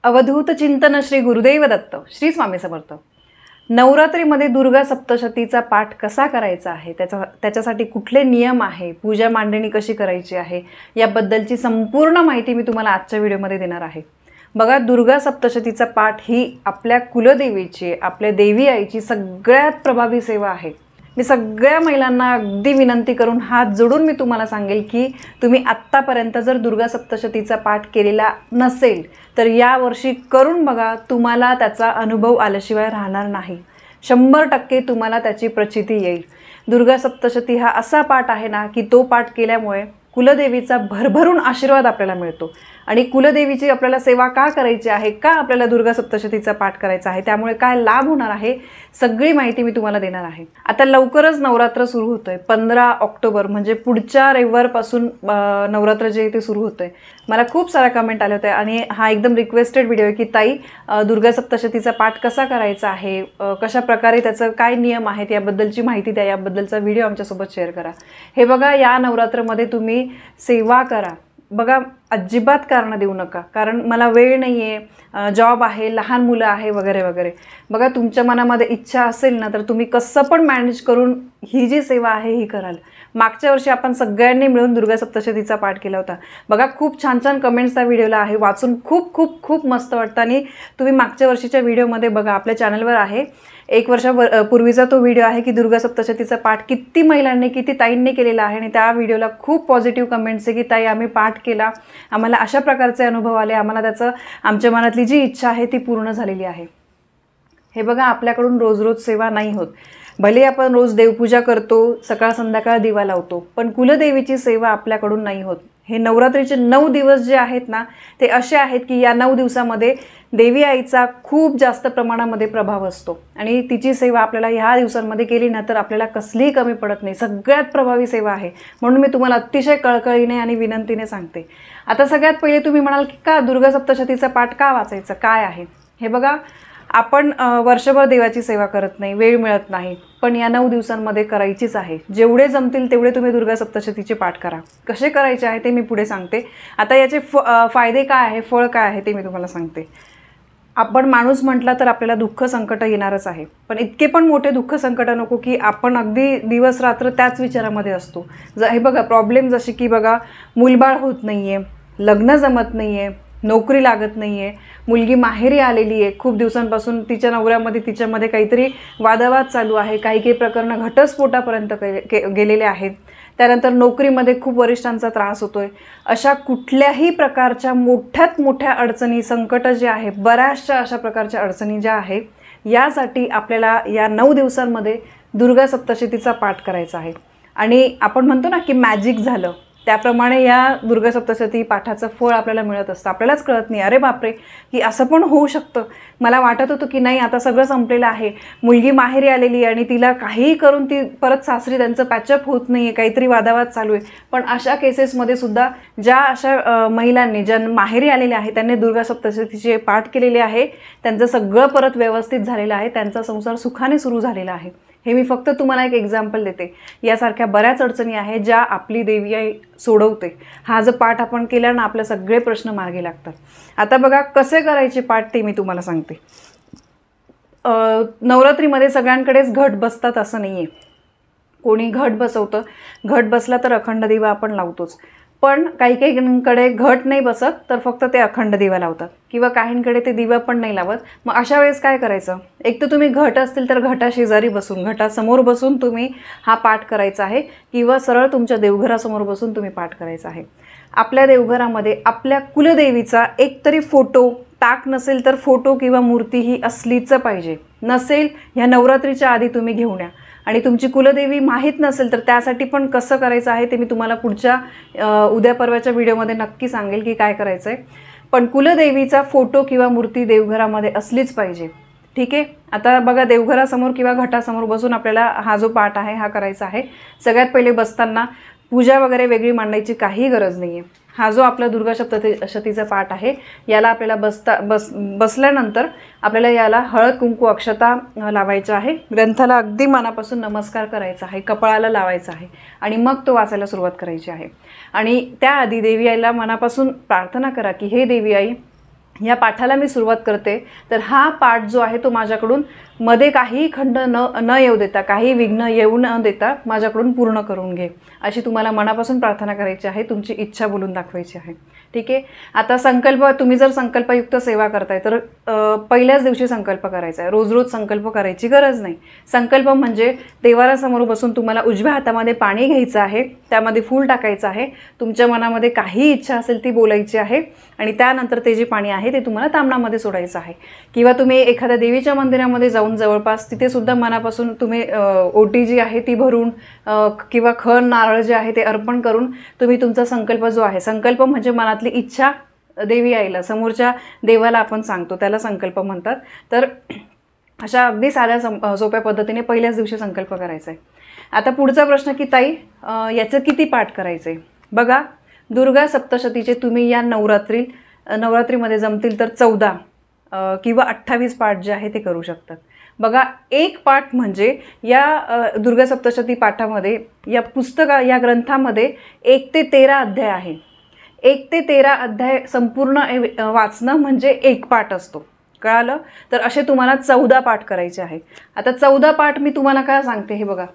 अवधूत चिंतन श्री गुरुदेव दत्त श्री स्वामी समर्थ। नवरात्रीमध्ये दुर्गा सप्तशतीचा पाठ कसा करायचा आहे, त्याच्यासाठी कुठले नियम आहे, पूजा मांडणी कशी करायची आहे, याबद्दलची संपूर्ण माहिती मी तुम्हाला आजच्या व्हिडिओमध्ये देणार आहे। बघा, दुर्गा सप्तशतीचा पाठ ही आपल्या कुलदेवीची, आपल्या देवी आईची सगळ्यात प्रभावी सेवा आहे। मी सगळ्या महिलांना अगदी विनंती करून हात जोडून मी तुम्हाला सांगेल की तुम्ही आत्तापर्यंत जर दुर्गा सप्तशतीचा पाठ केलेला नसेल तर या वर्षी करून बघा, तुम्हाला त्याचा अनुभव आल्याशिवाय राहणार नाही। 100% तुम्हाला त्याची प्रचिती येईल। दुर्गा सप्तशती हा असा पाठ आहे ना की तो पाठ केल्यामुळे कुलदेवीचा भरभरून आशीर्वाद आपल्याला मिळतो। आणि कुलदेवीची आपल्याला सेवा का करायची आहे, का आपल्याला दुर्गा सप्तशतीचा पाठ करायचा आहे, त्यामुळे काय लाभ होणार आहे, सगळी माहिती मी तुम्हाला देणार आहे। आता लवकरच नवरात्र सुरू होतोय, 15 ऑक्टोबर म्हणजे पुढच्या रविवारपासून नवरात्र जे ते सुरू होतोय। मला खूप सारा कमेंट आले होते आणि हा एकदम रिक्वेस्टेड व्हिडिओ आहे की ताई दुर्गा सप्तशतीचा पाठ कसा करायचा आहे, कशा प्रकारे त्याचं काय नियम आहेत याबद्दलची माहिती द्या, याबद्दलचा व्हिडिओ आमच्यासोबत शेअर करा। हे बघा, या नवरात्रमध्ये तुम्ही सेवा करा। बघा, अजिबात कारण देऊ नका, कारण मला वेळ नाही आहे, जॉब आहे, लहान मुलं आहे वगैरे वगैरे। बघा, तुमच्या मनामध्ये इच्छा असेल ना तर तुम्ही कसं पण मॅनेज करून ही जी सेवा आहे ही कराल। मागच्या वर्षी आपण सगळ्यांनी मिळून दुर्गा सप्तशतीचा पाठ केला होता। बघा, खूप छान छान कमेंट्स त्या व्हिडिओला आहे, वाचून खूप खूप खूप मस्त वाटतं। आणि तुम्ही मागच्या वर्षीच्या व्हिडिओमध्ये बघा, आपल्या चॅनलवर आहे, 1 वर्षापूर्वीचा तो व्हिडिओ आहे की दुर्गा सप्तशतीचा पाठ किती महिलांनी, किती ताईंनी केलेला आहे। आणि त्या व्हिडिओला खूप पॉझिटिव्ह कमेंट्स आहे की ताई आम्ही पाठ केला, आम्हाला अशा प्रकारचे अनुभव आले, आम्हाला त्याचं आमच्या मनातली जी इच्छा आहे ती पूर्ण झालेली आहे। हे बघा, आपल्याकडून रोज रोज सेवा नाही होत। भले आपण रोज देवपूजा करतो, सकाळ संध्याकाळ दिवा लावतो, पण कुलदेवीची सेवा आपल्याकडून नाही होत। हे नवरात्रीचे 9 दिवस जे आहेत ना ते असे आहेत की या 9 दिवसामध्ये देवी आईचा खूप जास्त प्रमाणामध्ये प्रभाव असतो आणि तिची सेवा आपल्याला ह्या दिवसांमध्ये केली ना तर आपल्याला कसलीही कमी पडत नाही। सगळ्यात प्रभावी सेवा आहे, म्हणून मी तुम्हाला अतिशय कळकळीने आणि विनंतीने सांगते। आता सगळ्यात पहिले तुम्ही म्हणाल की का दुर्गा सप्तशतीचा पाठ का वाचायचं, काय आहे? हे बघा, आपण वर्षभर देवाची सेवा करत नाही, वेळ मिळत नाही, पण या 9 दिवसांमध्ये करायचीच आहे। जेवढे जमतील तेवढे तुम्ही दुर्गा सप्तशतीचे पाठ करा। कसे करायचे आहे ते मी पुढे सांगते। आता याचे फायदे काय आहे, फळ काय आहे ते मी तुम्हाला सांगते। आपण माणूस म्हटला तर आपल्याला दुःख संकट येणारच आहे, पण इतके पण मोठे दुःख संकट नको की आपण अगदी दिवस रात्र त्याच विचारामध्ये असतो। हे बघा, प्रॉब्लेम जसे की बघा, मूलबाळ होत नाही आहे, लग्न जमत नाही आहे, नोकरी लागत नाही आहे, मुलगी माहेरी आलेली आहे, खूप दिवसांपासून तिच्या नवऱ्यामध्ये तिच्यामध्ये काहीतरी वादवाद चालू आहे, काही प्रकरणं घटस्फोटापर्यंत गेलेले आहेत, त्यानंतर नोकरीमध्ये खूप वरिष्ठांचा त्रास होतोय। अशा कुठल्याही प्रकारच्या मोठ्यात मोठ्या अडचणी, संकट जे आहे, बऱ्याचशा अशा प्रकारच्या अडचणी ज्या आहेत, यासाठी आपल्याला या 9 दिवसांमध्ये दुर्गा सप्तशतीचा पाठ करायचा आहे। आणि आपण म्हणतो ना की मॅजिक झालं, त्याप्रमाणे या दुर्गा सप्तशती पाठाचं फळ आपल्याला मिळत असतं। आपल्यालाच कळत नाही, अरे बापरे, की असं पण होऊ शकतं। मला वाटत होतं की नाही, आता सगळं संपलेलं आहे, मुलगी माहेरी आलेली आणि तिला काहीही करून ती परत सासरी त्यांचं पॅचअप होत नाही आहे, काहीतरी वादावाद चालू आहे। पण अशा केसेसमध्ये सुद्धा ज्या अशा महिलांनी, ज्या माहेरी आलेल्या आहेत, त्यांनी दुर्गा सप्तशतीचे पाठ केलेले आहे, त्यांचं सगळं परत व्यवस्थित झालेलं आहे, त्यांचा संसार सुखाने सुरू झालेला आहे। हे मी फक्त तुम्हाला एक एक्झाम्पल देते। यासारख्या बऱ्याच अडचणी आहेत ज्या आपली देवी आई सोडवते। हा जो पाठ आपण केला ना, आपले सगळे प्रश्न मार्गी लागतात। आता बघा, कसे करायचे पाठ ते मी तुम्हाला सांगते। नवरात्रीमध्ये सगळ्यांकडेच घट बसतात असं नाही आहे, कोणी घट बसवतं, घट बसला तर अखंड दिवा आपण लावतोच, पण काहींकडे घट नाही बसत तर फक्त ते अखंड दिवा लावतात, किंवा काहींकडे ते दिवा पण नाही लावत। मग अशा वेळेस काय करायचं, एक तर तुम्ही घट असतील तर घटाशेजारी बसून, घटासमोर बसून तुम्ही हा पाठ करायचा आहे, किंवा सरळ तुमच्या देवघरासमोर बसून तुम्ही पाठ करायचा आहे। आपल्या देवघरामध्ये आपल्या कुलदेवीचा एकतरी फोटो, टाक नसेल तर फोटो किंवा मूर्ती ही असलीच पाहिजे। नसेल, ह्या नवरात्रीच्या आधी तुम्ही घेऊन या। आणि तुमची कुलदेवी माहीत नसेल तर त्यासाठी पण कसं करायचं आहे ते मी तुम्हाला पुढच्या उद्या परवाच्या व्हिडिओमध्ये नक्की सांगेल की काय करायचं आहे। पण कुलदेवीचा फोटो किंवा मूर्ती देवघरामध्ये असलीच पाहिजे, ठीक आहे। आता बघा, देवघरासमोर किंवा घटासमोर बसून आपल्याला हा जो पाठ आहे हा करायचा आहे। सगळ्यात पहिले बसताना पूजा वगैरे वेगळी मांडायची काही गरज नाही आहे। हा जो आपला दुर्गा सप्तशतीचा पाठ आहे, याला आपल्याला बसल्यानंतर आपल्याला याला हळद कुंकू अक्षता लावायचा आहे, ग्रंथाला अगदी मनापासून नमस्कार करायचा आहे, कपाळाला लावायचा आहे आणि मग तो वाचायला सुरुवात करायची आहे। आणि त्याआधी देवी आईला मनापासून प्रार्थना करा की हे देवी आई, या पाठाला मी सुरुवात करते, तर हा पाठ जो आहे तो माझ्याकडून मध्ये काही खंड न येऊ देता, काही विघ्न येऊ न देता माझ्याकडून पूर्ण करून घे, अशी तुम्हाला मनापासून प्रार्थना करायची आहे, तुमची इच्छा बोलून दाखवायची आहे. ठीक आहे. आता संकल्प, तुम्ही जर संकल्पयुक्त सेवा करताय तर पहिल्याच दिवशी संकल्प करायचा आहे. रोज रोज संकल्प करायची गरज नाही. संकल्प म्हणजे देवारासमोर बसून तुम्हाला उजव्या हातामध्ये पाणी घ्यायचं आहे, त्यामध्ये फूल टाकायचं आहे, तुमच्या मनामध्ये काही इच्छा असेल ती बोलायची आहे आणि त्यानंतर ते जे पाणी आहे ते तुम्हाला ताम्हणामध्ये सोडायचं आहे. किंवा तुम्ही एखाद्या देवीच्या मंदिरामध्ये जाऊन जवळपास तिथे सुद्धा मनापासून तुम्ही ओटी जी आहे ती भरून किंवा खण नारळ जे आहे ते अर्पण करून तुम्ही तुमचा संकल्प जो आहे, संकल्प म्हणजे मनातली इच्छा देवी आईला, समोरच्या देवाला आपण सांगतो, त्याला संकल्प म्हणतात. तर अशा अगदी साध्या सोप्या पद्धतीने पहिल्याच दिवशी संकल्प करायचा आहे. आता पुढचा प्रश्न की ताई याचं किती पाठ करायचं आहे? बघा, दुर्गा सप्तशतीचे तुम्ही या नवरात्रीमध्ये जमतील तर 14 किंवा 28 पाठ जे आहे ते करू शकतात. बघा, एक पाठ म्हणजे या दुर्गा सप्तशती पाठामध्ये, या ग्रंथामध्ये 1 ते 13 अध्याय आहे. 1 ते 13 अध्याय संपूर्ण वाचणं म्हणजे एक पाठ असतो. कळालं? तर असे तुम्हाला 14 पाठ करायचे आहे. आता 14 पाठ मी तुम्हाला काय सांगते हे बघा.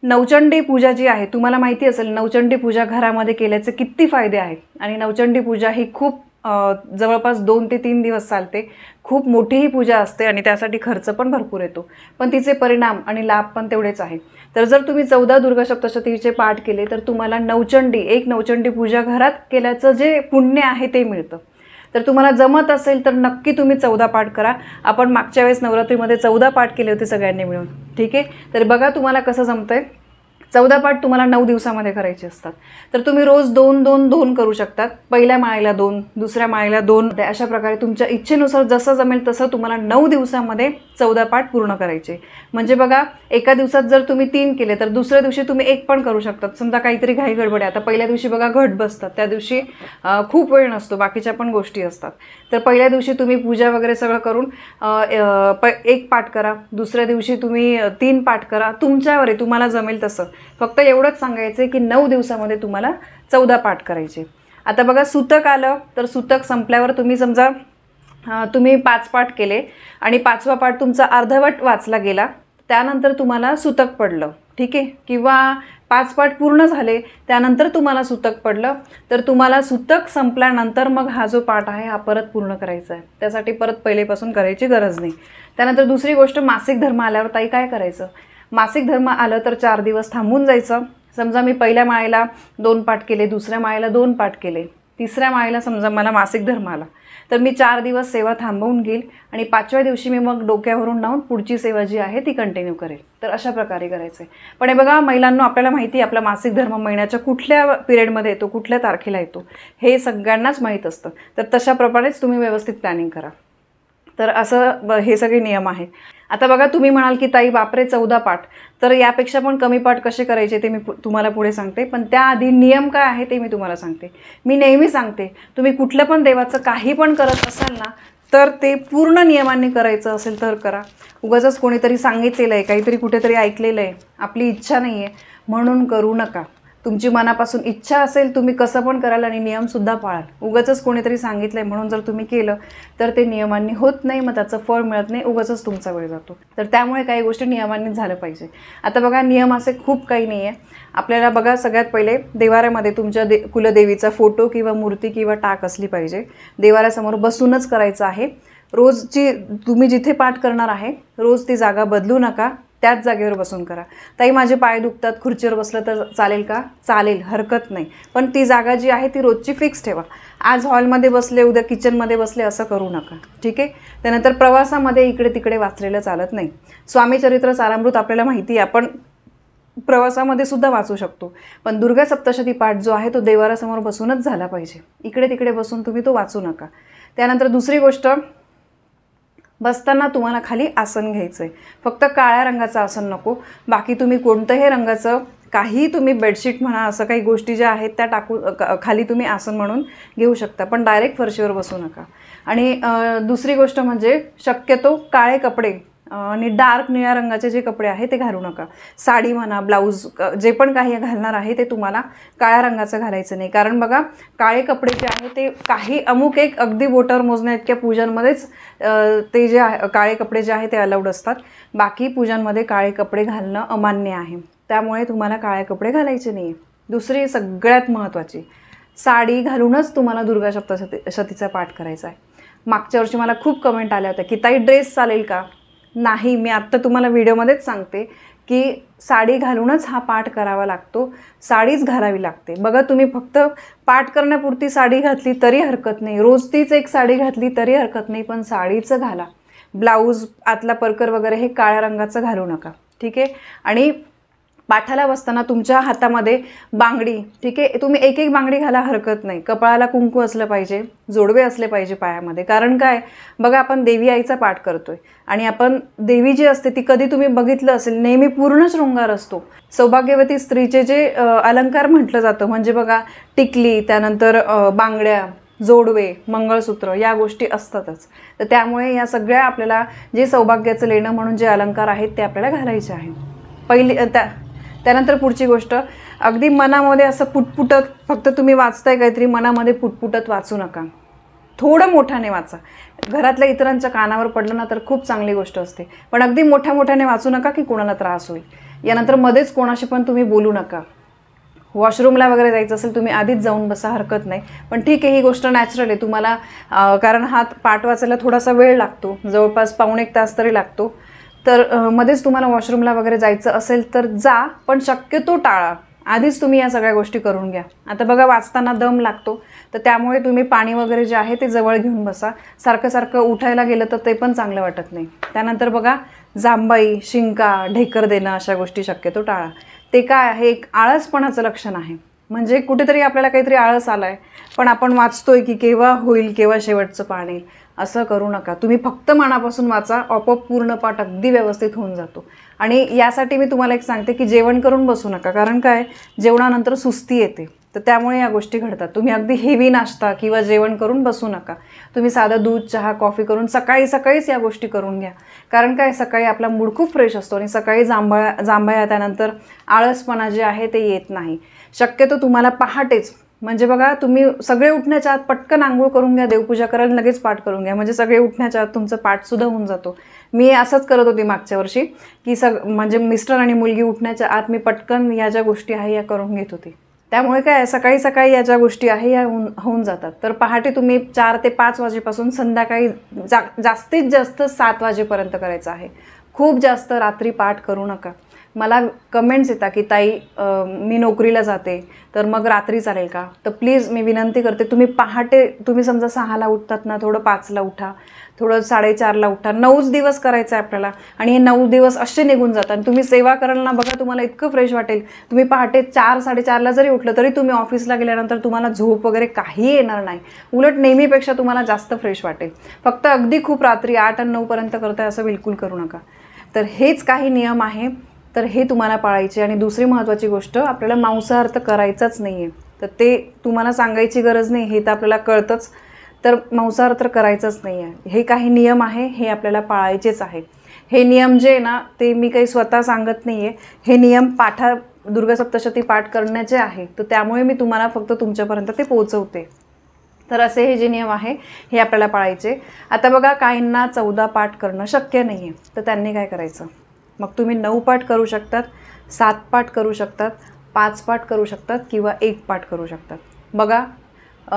नवचंडी पूजा जी आहे, तुम्हाला माहिती असेल नवचंडी पूजा घरामध्ये केल्याचे किती फायदे आहेत. आणि नवचंडी पूजा ही खूप जवळपास 2 ते 3 दिवस चालते. खूप मोठी ही पूजा असते आणि त्यासाठी खर्च पण भरपूर येतो, पण तिचे परिणाम आणि लाभ पण तेवढेच आहे. तर जर तुम्ही 14 दुर्गा सप्तशतीचे पाठ केले तर तुम्हाला एक नवचंडी पूजा घरात केल्याचं जे पुण्य आहे ते मिळतं. तर तुम्हाला जमत असेल तर नक्की तुम्ही 14 पाठ करा. आपण मागच्या वेळेस नवरात्रीमध्ये 14 पाठ केले होते सगळ्यांनी मिळून. ठीक आहे. तर बघा तुम्हाला कसं जमतंय. 14 पाठ तुम्हाला 9 दिवसामध्ये करायचे असतात. तर तुम्ही रोज 2-2-2 करू शकतात. पहिल्या माळेला 2, दुसऱ्या माळेला 2, अशा प्रकारे तुमच्या इच्छेनुसार जसं जमेल तसं तुम्हाला 9 दिवसामध्ये 14 पाठ पूर्ण करायचे. म्हणजे बघा, एका दिवसात जर तुम्ही 3 केले तर दुसऱ्या दिवशी तुम्ही 1 पण करू शकतात. समजा काहीतरी घाई गडबड आहे, आता पहिल्या दिवशी बघा घट बसतात, त्या दिवशी खूप वेळ नसतो, बाकीच्या पण गोष्टी असतात. तर पहिल्या दिवशी तुम्ही पूजा वगैरे सगळं करून 1 पाठ करा, दुसऱ्या दिवशी तुम्ही 3 पाठ करा, तुमच्यावर आहे, तुम्हाला जमेल तसं. फक्त एवढंच सांगायचं आहे की 9 दिवसामध्ये तुम्हाला 14 पाठ करायचे. आता बघा, सुतक आलं तर सुतक संपल्यावर तुम्ही समजा तुम्ही 5 पाठ केले आणि 5वा पाठ तुमचा अर्धवट वाचला गेला, त्यानंतर तुम्हाला सुतक पडलं. ठीक आहे. किंवा 5 पाठ पूर्ण झाले त्यानंतर तुम्हाला सुतक पडलं, तर तुम्हाला सुतक संपल्यानंतर मग हा जो पाठ आहे हा परत पूर्ण करायचा आहे. त्यासाठी परत पहिलेपासून करायची गरज नाही. त्यानंतर दुसरी गोष्ट, मासिक धर्म आल्यावर ताई काय करायचं? मासिक धर्म आलं तर 4 दिवस थांबून जायचं. समजा मी पहिल्या माळेला 2 पाठ केले, दुसऱ्या माळेला 2 पाठ केले, तिसऱ्या माळेला समजा मला मासिक धर्म आला तर मी 4 दिवस सेवा थांबवून घेईल आणि 5व्या दिवशी मी मग डोक्यावरून लावून पुढची सेवा जी आहे ती कंटिन्यू करेल. तर अशा प्रकारे करायचं आहे. पण हे बघा महिलांनो, आपल्याला माहिती आहे आपला मासिक धर्म महिन्याच्या कुठल्या पिरियडमध्ये येतो, कुठल्या तारखेला येतो, हे सगळ्यांनाच माहीत असतं. तर तशाप्रमाणेच तुम्ही व्यवस्थित प्लॅनिंग करा. तर असं हे सगळे नियम आहेत. आता बघा, तुम्ही म्हणाल की ताई बापरे 14 पाठ, तर यापेक्षा पण कमी पाठ कसे करायचे ते मी तुम्हाला पुढे सांगते. पण त्याआधी नियम काय आहे ते मी तुम्हाला सांगते. मी नेहमी सांगते, तुम्ही कुठलं पण देवाचं काही पण करत असाल ना, तर ते पूर्ण नियमांनी करायचं असेल तर करा. उगाचच कोणीतरी सांगितलेलं आहे, काहीतरी कुठेतरी ऐकलेलं आहे, आपली इच्छा नाही आहे म्हणून करू नका. तुमची मनापासून इच्छा असेल तुम्ही कसं पण कराल आणि नियमसुद्धा पाळाल. उगाचच कोणीतरी सांगितलं आहे म्हणून जर तुम्ही केलं तर ते नियमांनी होत नाही, मग त्याचं फळ मिळत नाही, उगाचच तुमचा वेळ जातो. तर त्यामुळे काही गोष्टी नियमांनी झालं पाहिजे. आता बघा, नियम असे खूप काही नाही आहे. आपल्याला बघा, सगळ्यात पहिले देवाऱ्यामध्ये तुमच्या कुलदेवीचा फोटो किंवा मूर्ती किंवा टाक असली पाहिजे. देवाऱ्यासमोर बसूनच करायचं आहे. रोजची तुम्ही जिथे पाठ करणार आहे रोज ती जागा बदलू नका, त्याच जागेवर बसून करा. ताई माझे पाय दुखतात, खुर्चीवर बसलं तर चालेल का? चालेल, हरकत नाही. पण ती जागा जी आहे ती रोजची फिक्स ठेवा. आज हॉलमध्ये बसले, उद्या किचनमध्ये बसले, असं करू नका. ठीक आहे. त्यानंतर प्रवासामध्ये इकडे तिकडे वाचलेलं चालत नाही. स्वामी चरित्र सारामृत आपल्याला माहिती आहे, आपण प्रवासामध्ये सुद्धा वाचू शकतो. पण दुर्गा सप्तशती पाठ जो आहे तो देवारासमोर बसूनच झाला पाहिजे. इकडे तिकडे बसून तुम्ही तो वाचू नका. त्यानंतर दुसरी गोष्ट, बसताना तुम्हाला खाली आसन घ्यायचं आहे. फक्त काळ्या रंगाचं आसन नको, बाकी तुम्ही कोणत्याही रंगाचं काही तुम्ही बेडशीट म्हणा, असं काही गोष्टी ज्या आहेत त्या खाली तुम्ही आसन म्हणून घेऊ शकता, पण डायरेक्ट फरशीवर बसू नका. आणि दुसरी गोष्ट म्हणजे शक्यतो काळे कपडे आणि डार्क निळ्या रंगाचे जे कपडे आहे ते घालू नका. साडी म्हणा, ब्लाऊज, जे पण काही घालणार आहे ते तुम्हाला काळ्या रंगाचं घालायचं नाही. कारण बघा, काळे कपडे जे आहे ते काही अमुक एक अगदी बोटावर मोजण्या इतक्या पूजांमध्येच ते जे काळे कपडे जे आहे ते अलाउड असतात. बाकी पूजांमध्ये काळे कपडे घालणं अमान्य आहे. त्यामुळे तुम्हाला काळे कपडे घालायचे नाही. दुसरी सगळ्यात महत्त्वाची, साडी घालूनच तुम्हाला दुर्गा सप्तशतीचा पाठ करायचा आहे. मागच्या वर्षी मला खूप कमेंट आल्या होत्या की ताई ड्रेस चालेल का? नाही, मी आत्ता तुम्हाला व्हिडिओमध्येच सांगते की साडी घालूनच हा पाठ करावा लागतो. साडीच घालावी लागते. बघा, तुम्ही फक्त पाठ करण्यापुरती साडी घातली तरी हरकत नाही, रोज तीच एक साडी घातली तरी हरकत नाही, पण साडीचं घाला. ब्लाऊज, आतला परकर वगैरे हे काळ्या रंगाचं घालू नका. ठीक आहे. आणि पाठाला बसताना तुमच्या हातामध्ये बांगडी, ठीक आहे, तुम्ही एक एक बांगडी घाला, हरकत नाही. कपाळाला कुंकू असलं पाहिजे, जोडवे असले पाहिजे पायामध्ये. कारण काय, बघा, आपण देवी आईचा पाठ करतोय आणि आपण देवी जी असते ती कधी तुम्ही बघितलं असेल, नेहमी पूर्ण शृंगार असतो. सौभाग्यवती स्त्रीचे जे अलंकार म्हटलं जातं म्हणजे बघा, टिकली, त्यानंतर बांगड्या, जोडवे, मंगळसूत्र, या गोष्टी असतातच. तर त्यामुळे या सगळ्या आपल्याला जे सौभाग्याचं लेणं म्हणून जे अलंकार आहेत ते आपल्याला घालायचे आहे. पहिली त्यानंतर पुढची गोष्ट, अगदी मनामध्ये असं पुटपुटत, फक्त तुम्ही वाचताय काहीतरी, मनामध्ये पुटपुटत वाचू नका. थोडं मोठ्याने वाचा. घरातल्या इतरांच्या कानावर पडलं ना तर खूप चांगली गोष्ट असते, पण अगदी मोठ्याने वाचू नका की कोणाला त्रास होईल. यानंतर मध्येच कोणाशी पण तुम्ही बोलू नका. वॉशरूमला वगैरे जायचं असेल तुम्ही आधीच जाऊन बसा, हरकत नाही. पण ठीक आहे, ही गोष्ट नॅचरल आहे तुम्हाला, कारण हा पाठ वाचायला थोडासा वेळ लागतो, जवळपास पाऊण एक तास तरी लागतो. तर मध्येच तुम्हाला वॉशरूमला वगैरे जायचं असेल तर जा, पण शक्यतो टाळा. आधीच तुम्ही या सगळ्या गोष्टी करून घ्या. आता बघा, वाचताना दम लागतो, तर त्यामुळे तुम्ही पाणी वगैरे जे आहे ते जवळ घेऊन बसा. सारखं उठायला गेलं तर ते पण चांगलं वाटत नाही. त्यानंतर बघा, जांबाई, शिंका, ढेकर देणं, अशा गोष्टी शक्यतो टाळा. ते काय आहे, एक आळसपणाचं लक्षण आहे. म्हणजे कुठेतरी आपल्याला काहीतरी आळस आला आहे, पण आपण वाचतोय की केव्हा होईल, केव्हा शेवटचं पाण येईल. असं करू नका. तुम्ही फक्त मनापासून वाचा, आपोआप पूर्ण पाठ अगदी व्यवस्थित होऊन जातो. आणि यासाठी मी तुम्हाला एक सांगते की जेवण करून बसू नका. कारण काय, जेवणानंतर सुस्ती येते, तर त्यामुळे या गोष्टी घडतात. तुम्ही अगदी हेवी नाश्ता किंवा जेवण करून बसू नका. तुम्ही साधं दूध, चहा, कॉफी करून सकाळीच या गोष्टी करून घ्या. कारण काय, सकाळी आपला मूड खूप फ्रेश असतो आणि सकाळी जांभया त्यानंतर आळसपणा जे आहे ते येत नाही. शक्यतो तुम्हाला पहाटेच, म्हणजे बघा, तुम्ही सगळे उठण्याच्या आत पटकन आंघोळ करून घ्या, देवपूजा करायला लगेच पाठ करून घ्या, म्हणजे सगळे उठण्याच्या आत तुमचं पाठसुद्धा होऊन जातो. मी असंच करत होती मागच्या वर्षी की म्हणजे मिस्टर आणि मुलगी उठण्याच्या आत मी पटकन या ज्या गोष्टी आहे या करून घेत होती. त्यामुळे काय, सकाळी या ज्या गोष्टी आहे या होऊन जातात. तर पहाटे तुम्ही 4 ते 5 वाजेपासून संध्याकाळी जास्तीत जास्त 7 वाजेपर्यंत करायचं आहे. खूप जास्त रात्री पाठ करू नका. मला कमेंट्स येतात की ताई, मी नोकरीला जाते तर मग रात्री चालेल का? तर प्लीज मी विनंती करते, तुम्ही पहाटे, तुम्ही समजा 6ला उठतात ना, थोडं 5ला उठा, थोडं 4:30ला उठा. 9 दिवस करायचं आहे आपल्याला आणि हे 9 दिवस असे निघून जातात. आणि तुम्ही सेवा कराल ना, बघा, तुम्हाला इतकं फ्रेश वाटेल. तुम्ही पहाटे 4-4:30ला जरी उठलं तरी तुम्ही ऑफिसला गेल्यानंतर तुम्हाला झोप वगैरे काही येणार नाही. उलट नेहमीपेक्षा तुम्हाला जास्त फ्रेश वाटेल. फक्त अगदी खूप रात्री 8 आणि 9पर्यंत करताय असं बिलकुल करू नका. तर हेच काही नियम आहे, तर हे तुम्हाला पाळायचे. आणि दुसरी महत्त्वाची गोष्ट, आपल्याला मांसाहार तर करायचाच नाही आहे. तर ते तुम्हाला सांगायची गरज नाही, हे तर आपल्याला कळतंच. तर मांसाहार तर करायचंच नाही आहे. हे काही नियम आहे, हे आपल्याला पाळायचेच आहे. हे नियम जे आहे ना, ते मी काही स्वतः सांगत नाही आहे. हे नियम दुर्गा सप्तशती पाठ करण्याचे आहे. तर त्यामुळे मी तुम्हाला फक्त तुमच्यापर्यंत ते पोहोचवते. तर असे हे जे नियम आहे हे आपल्याला पाळायचे. आता बघा, काहींना 14 पाठ करणं शक्य नाही आहे, तर त्यांनी काय करायचं, मग तुम्ही 9 पाठ करू शकतात, 7 पाठ करू शकतात, 5 पाठ करू शकतात किंवा 1 पाठ करू शकतात. बघा,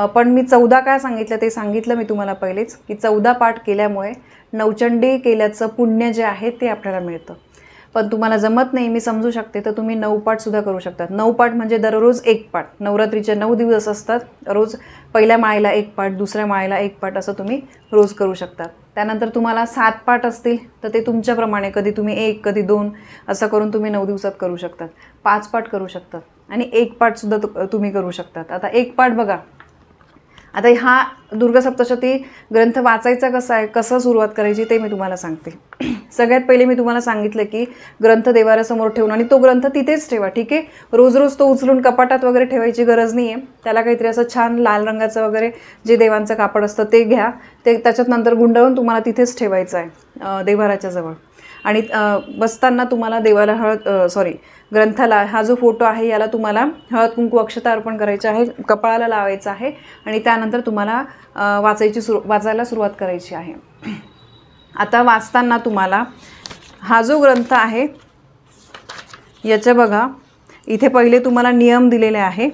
पण मी 14 काय सांगितलं ते सांगितलं मी तुम्हाला पहिलेच, की 14 पाठ केल्यामुळे नवचंडी केल्याचं पुण्य जे आहे ते आपल्याला मिळतं. पण तुम्हाला जमत नाही, मी समजू शकते, तर तुम्ही 9 पाठसुद्धा करू शकतात. 9 पाठ म्हणजे दररोज 1 पाठ. नवरात्रीचे 9 दिवस असतात, रोज पहिल्या माळेला 1 पाठ, दुसऱ्या माळेला 1 पाठ, असं तुम्ही रोज करू शकतात. त्यानंतर तुम्हाला 7 पाठ असतील तर ते तुमच्याप्रमाणे, कधी तुम्ही 1, कधी 2 असं करून तुम्ही 9 दिवसात करू शकतात. 5 पाठ करू शकतात आणि 1 पाठसुद्धा तुम्ही करू शकतात. आता 1 पाठ बघा, आता हा दुर्गा सप्तशती ग्रंथ वाचायचा कसा आहे, कसं सुरुवात करायची ते मी तुम्हाला सांगते. सगळ्यात पहिले मी तुम्हाला सांगितलं की ग्रंथ देवाऱ्यासमोर ठेवून, आणि तो ग्रंथ तिथेच ठेवा. ठीक आहे, रोज रोज तो उचलून कपाटात वगैरे ठेवायची गरज नाही आहे. त्याला काहीतरी असं छान लाल रंगाचं वगैरे जे देवांचं कापड असतं ते घ्या, ते त्याच्यात नंतर गुंडाळून तुम्हाला तिथेच ठेवायचं आहे देवाऱ्याच्या जवळ. आणि बसताना तुम्हाला देवाला ग्रंथाला हा जो फोटो आहे याला तुम्हाला हळद कुंकू अक्षता अर्पण करायची आहे, कपाळाला लावायचं आहे आणि त्यानंतर तुम्हाला वाचायला सुरुवात करायची आहे. आता वाचताना तुम्हाला हा जो ग्रंथ आहे याच्या बघा इथे पहिले तुम्हाला नियम दिलेले आहे.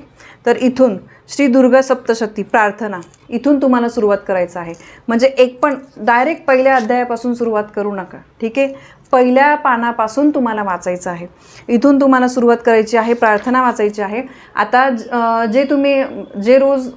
तर इथून श्री दुर्गा सप्तशती प्रार्थना इथून तुम्हाला सुरुवात करायचं आहे. म्हणजे एक पण डायरेक्ट पहिल्या अध्यायापासून सुरुवात करू नका, ठीक आहे. पहिल्या पानापासून तुम्हाला वाचायचं आहे. इथून तुम्हाला सुरुवात करायची आहे, प्रार्थना वाचायची आहे. आता जे रोज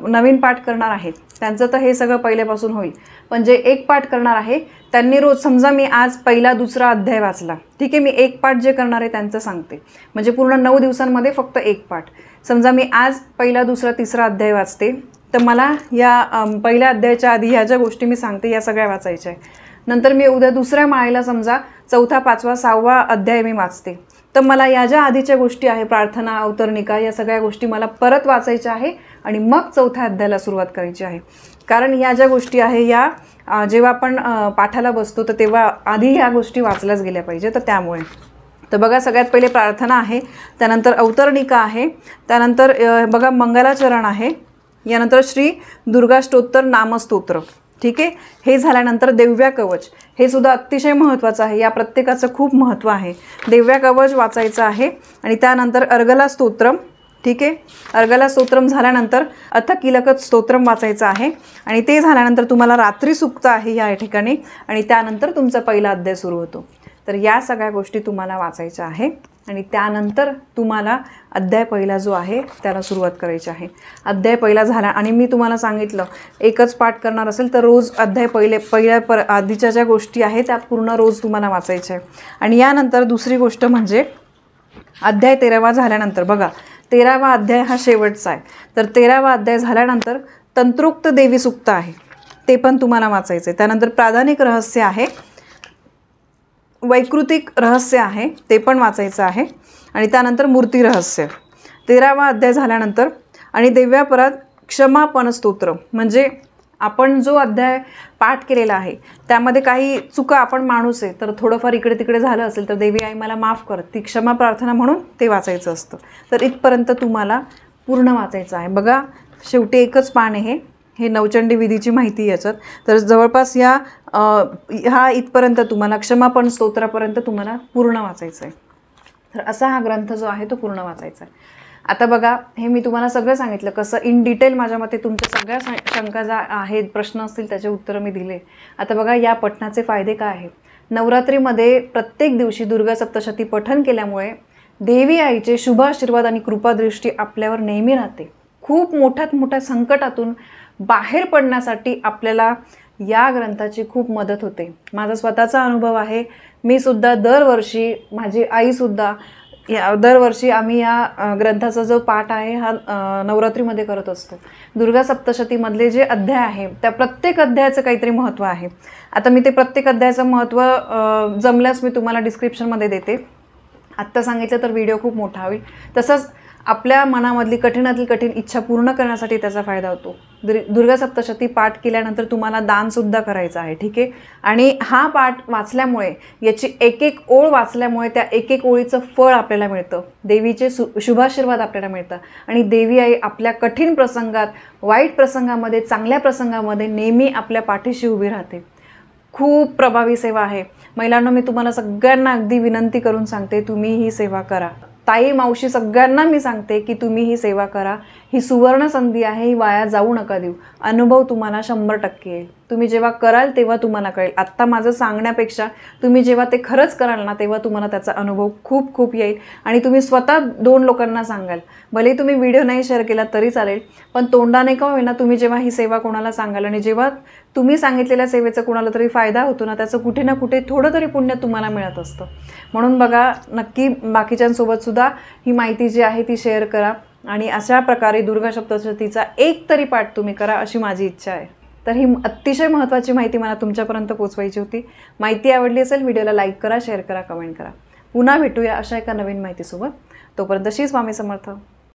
नवीन पाठ करणार आहेत त्यांचं तर हे सगळं पहिल्यापासून होईल, पण जे एक पाठ करणार आहे त्यांनी रोज, समजा मी आज पहिला दुसरा अध्याय वाचला, ठीक आहे, मी एक पाठ जे करणार आहे त्यांचं सांगते. म्हणजे पूर्ण 9 दिवसांमध्ये फक्त एक पाठ. समजा मी आज पहिला दुसरा तिसरा अध्याय वाचते, तर मला या पहिल्या अध्यायाच्या आधी ह्या ज्या गोष्टी मी सांगते या सगळ्या वाचायच्या आहे. नंतर मी उद्या दुसऱ्या माळेला समजा 4था 5वा 6वा अध्याय मी वाचते, तर मला या ज्या आधीच्या गोष्टी आहे प्रार्थना अवतरणिका या सगळ्या गोष्टी मला परत वाचायच्या आहे आणि मग 4थ्या अध्यायाला सुरुवात करायची आहे. कारण या ज्या गोष्टी आहे या जेव्हा आपण पाठाला बसतो तर तेव्हा आधी ह्या गोष्टी वाचल्याच गेल्या पाहिजे. तर त्यामुळे तर बघा सगळ्यात पहिले प्रार्थना आहे, त्यानंतर अवतरणिका आहे, त्यानंतर बघा मंगलाचरण आहे, यानंतर श्री दुर्गा स्तोत्र नामस्तोत्र, ठीक आहे. हे झाल्यानंतर दिव्या कवच, हे सुद्धा अतिशय महत्त्वाचं आहे. या प्रत्येकाचं खूप महत्त्व आहे. दिव्या कवच वाचायचं आहे आणि त्यानंतर अर्गला स्तोत्रम, ठीक आहे. अर्गला स्तोत्रम झाल्यानंतर अथ किलकत स्तोत्रम वाचायचं आहे आणि ते झाल्यानंतर तुम्हाला रात्री सुक्त आहे या ठिकाणी आणि त्यानंतर तुमचा पहिला अध्याय सुरू होतो. तर या सगळ्या गोष्टी तुम्हाला वाचायच्या आहे आणि त्यानंतर तुम्हाला अध्याय पहिला जो आहे त्याला सुरुवात करायची आहे. अध्याय पहिला झाला आणि मी तुम्हाला सांगितलं एकच पाठ करणार असेल तर रोज अध्याय पहिल्या आधीच्या ज्या गोष्टी आहेत त्या पूर्ण रोज तुम्हाला वाचायच्या आहे. आणि यानंतर दुसरी गोष्ट म्हणजे अध्याय 13वा झाल्यानंतर बघा 13वा अध्याय हा शेवटचा आहे. तर 13वा अध्याय झाल्यानंतर तंत्रोक्त देवी सुक्त आहे, ते पण तुम्हाला वाचायचं आहे. त्यानंतर प्राधानिक रहस्य आहे, वैकृतिक रहस्य आहे, ते पण वाचायचं आहे आणि त्यानंतर मूर्ती रहस्य 13वा अध्याय झाल्यानंतर आणि दिव्यापरात क्षमापण स्तोत्र, म्हणजे आपण जो अध्याय पाठ केलेला आहे त्यामध्ये काही चुका, आपण माणूस आहे तर थोडंफार इकडे तिकडे झालं असेल तर देवी आई मला माफ कर, ती क्षमा प्रार्थना म्हणून ते वाचायचं असतं. तर इथपर्यंत तुम्हाला पूर्ण वाचायचं आहे. बघा शेवटी एकच पान आहे, हे नवचंडी विधीची माहिती याच्यात. तर जवळपास हा इथपर्यंत तुम्हाला क्षमापण स्तोत्रापर्यंत तुम्हाला पूर्ण वाचायचं आहे. तर असा हा ग्रंथ जो आहे तो पूर्ण वाचायचा आहे. आता बघा हे मी तुम्हाला सगळं सांगितलं कसं इन डिटेल. माझ्या मते तुमच्या सगळ्या शंका ज्या आहेत, प्रश्न असतील त्याचे उत्तरं मी दिले. आता बघा या पठणाचे फायदे काय आहेत. नवरात्रीमध्ये प्रत्येक दिवशी दुर्गा सप्तशती पठण केल्यामुळे देवी आईचे शुभ आशीर्वाद आणि कृपादृष्टी आपल्यावर नेहमी राहते. खूप मोठ्यात मोठ्या संकटातून बाहेर पडण्यासाठी आपल्याला या ग्रंथाची खूप मदत होते. माझा स्वतःचा अनुभव आहे. मी सुद्धा दरवर्षी, माझी आईसुद्धा दरवर्षी आम्ही या ग्रंथाचा जो पाठ आहे हा नवरात्रीमध्ये करत असतो. दुर्गा सप्तशतीमधले जे अध्याय आहे त्या प्रत्येक अध्यायाचं काहीतरी महत्त्व आहे. आता मी ते प्रत्येक अध्यायाचं महत्त्व जमल्यास मी तुम्हाला डिस्क्रिप्शनमध्ये देते. आत्ता सांगितलं तर व्हिडिओ खूप मोठा होईल. तसंच आपल्या मनामधली कठीणातली कठीण इच्छा पूर्ण करण्यासाठी त्याचा फायदा होतो. दुर्गा सप्तशती पाठ केल्यानंतर तुम्हाला दानसुद्धा करायचं आहे, ठीक आहे. आणि हा पाठ वाचल्यामुळे, याची एक एक ओळ वाचल्यामुळे त्या एक एक ओळीचं फळ आपल्याला मिळतं. देवीचे शुभाशीर्वाद आपल्याला मिळतं आणि देवी आई आपल्या कठीण प्रसंगात, वाईट प्रसंगामध्ये, चांगल्या प्रसंगामध्ये नेहमी आपल्या पाठीशी उभी राहते. खूप प्रभावी सेवा आहे. महिलांनो, मी तुम्हाला सगळ्यांना अगदी विनंती करून सांगते, तुम्ही ही सेवा करा. ताई, मावशी सगळ्यांना मी सांगते की तुम्ही ही सेवा करा. ही सुवर्ण संधी आहे, ही वाया जाऊ नका देऊ. अनुभव तुम्हाला 100% येईल. तुम्ही जेव्हा कराल तेव्हा तुम्हाला कळेल. आत्ता माझं सांगण्यापेक्षा तुम्ही जेव्हा ते खरंच कराल ना तेव्हा तुम्हाला त्याचा अनुभव खूप खूप येईल आणि तुम्ही स्वतः 2 लोकांना सांगाल. भले तुम्ही व्हिडिओ नाही शेअर केला तरी चालेल, पण तोंडाने का होईना तुम्ही जेव्हा ही सेवा कोणाला सांगाल आणि जेव्हा तुम्ही सांगितलेल्या सेवेचा कोणाला तरी फायदा होतो ना, त्याचं कुठे ना कुठे थोडं तरी पुण्य तुम्हाला मिळत असतं. म्हणून बघा, नक्की बाकीच्यांसोबतसुद्धा ही माहिती जी आहे ती शेअर करा आणि अशा प्रकारे दुर्गा सप्तशतीचा एक तरी पाठ तुम्ही करा अशी माझी इच्छा आहे. तर ही अतिशय महत्त्वाची माहिती मला तुमच्यापर्यंत पोहोचवायची होती. माहिती आवडली असेल व्हिडिओला लाईक करा, शेअर करा, कमेंट करा. पुन्हा भेटूया अशा एका नवीन माहितीसोबत. तोपर्यंत श्री स्वामी समर्थ.